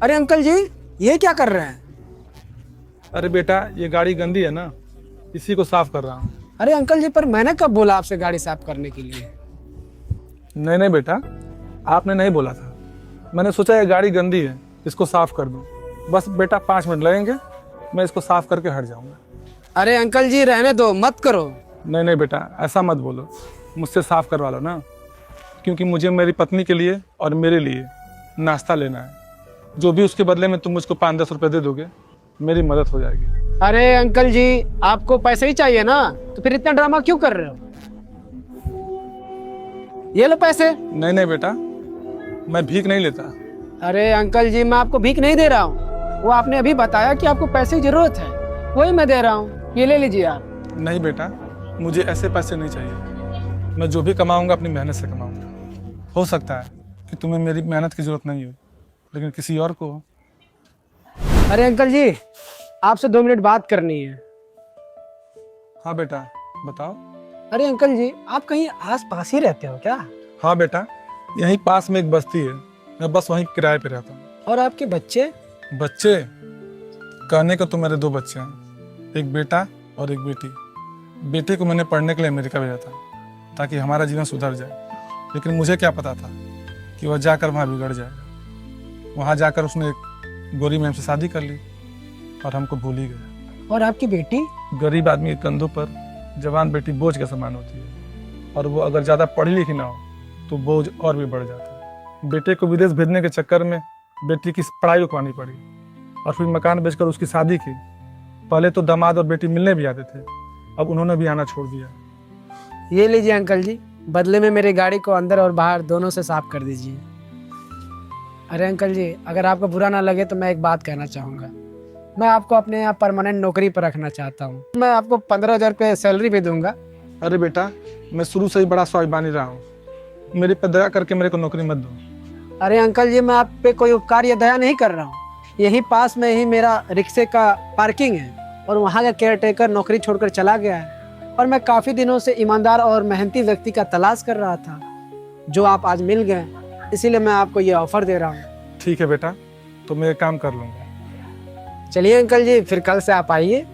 अरे अंकल जी, ये क्या कर रहे हैं? अरे बेटा, ये गाड़ी गंदी है ना, इसी को साफ कर रहा हूँ। अरे अंकल जी, पर मैंने कब बोला आपसे गाड़ी साफ करने के लिए? नहीं नहीं बेटा, आपने नहीं बोला था। मैंने सोचा ये गाड़ी गंदी है, इसको साफ कर दूँ। बस बेटा 5 मिनट लगेंगे, मैं इसको साफ करके हट जाऊँगा। अरे अंकल जी, रहने दो, मत करो। नहीं नहीं बेटा, ऐसा मत बोलो, मुझसे साफ करवा लो ना, क्योंकि मुझे मेरी पत्नी के लिए और मेरे लिए नाश्ता लेना है। जो भी उसके बदले में तुम मुझको 5-10 रुपये दे दोगे, मेरी मदद हो जाएगी। अरे अंकल जी, आपको पैसे ही चाहिए ना, तो फिर इतना ड्रामा क्यों कर रहे हो? ये लो पैसे। नहीं नहीं बेटा, मैं भीख नहीं लेता। अरे अंकल जी, मैं आपको भीख नहीं दे रहा हूँ। वो आपने अभी बताया कि आपको पैसे की जरूरत है, वही मैं दे रहा हूँ। ये ले लीजिए आप। नहीं बेटा, मुझे ऐसे पैसे नहीं चाहिए। मैं जो भी कमाऊंगा अपनी मेहनत से कमाऊंगा। हो सकता है कि तुम्हें मेरी मेहनत की जरूरत नहीं हो, लेकिन किसी और को हो। अरे अंकल जी, आपसे 2 मिनट बात करनी है। हाँ बेटा, बताओ। अरे अंकल जी, आप कहीं आस पास ही रहते हो क्या? हाँ बेटा, यहीं पास में एक बस्ती है, मैं बस वहीं किराए पे रहता हूँ। और आपके बच्चे? बच्चे कहने को तो मेरे 2 बच्चे हैं, एक बेटा और एक बेटी। बेटे को मैंने पढ़ने के लिए अमेरिका भेजा था, ताकि हमारा जीवन सुधर जाए। लेकिन मुझे क्या पता था कि वह जाकर वहाँ बिगड़ जाएगा। वहाँ जाकर उसने एक गोरी मैम से शादी कर ली और हमको भूल ही गया। और आपकी बेटी? गरीब आदमी के कंधों पर जवान बेटी बोझ के समान होती है, और वो अगर ज़्यादा पढ़ी लिखी ना हो तो बोझ और भी बढ़ जाता है। बेटे को विदेश भेजने के चक्कर में बेटी की पढ़ाई रुकवानी पड़ी, और फिर मकान बेचकर उसकी शादी की। पहले तो दामाद और बेटी मिलने भी आते थे, अब उन्होंने भी आना छोड़ दिया। ये लीजिए अंकल जी, बदले में मेरी गाड़ी को अंदर और बाहर दोनों से साफ कर दीजिए। अरे अंकल जी, अगर आपको बुरा ना लगे तो मैं एक बात कहना चाहूँगा। मैं आपको अपने यहाँ परमानेंट नौकरी पर रखना चाहता हूँ। मैं आपको 15,000 रुपये सैलरी भी दूंगा। अरे बेटा, मैं शुरू से ही बड़ा स्वाभिमानी रहा हूँ, मेरे पे दया करके मेरे को नौकरी मत दो। अरे अंकल जी, मैं आप पे कोई उपकार या दया नहीं कर रहा हूँ। यहीं पास में ही मेरा रिक्शे का पार्किंग है, और वहाँ का केयरटेकर नौकरी छोड़कर चला गया है। और मैं काफ़ी दिनों से ईमानदार और मेहनती व्यक्ति का तलाश कर रहा था, जो आप आज मिल गए, इसीलिए मैं आपको ये ऑफर दे रहा हूँ। ठीक है बेटा, तो मैं ये काम कर लूँगा। चलिए अंकल जी, फिर कल से आप आइए।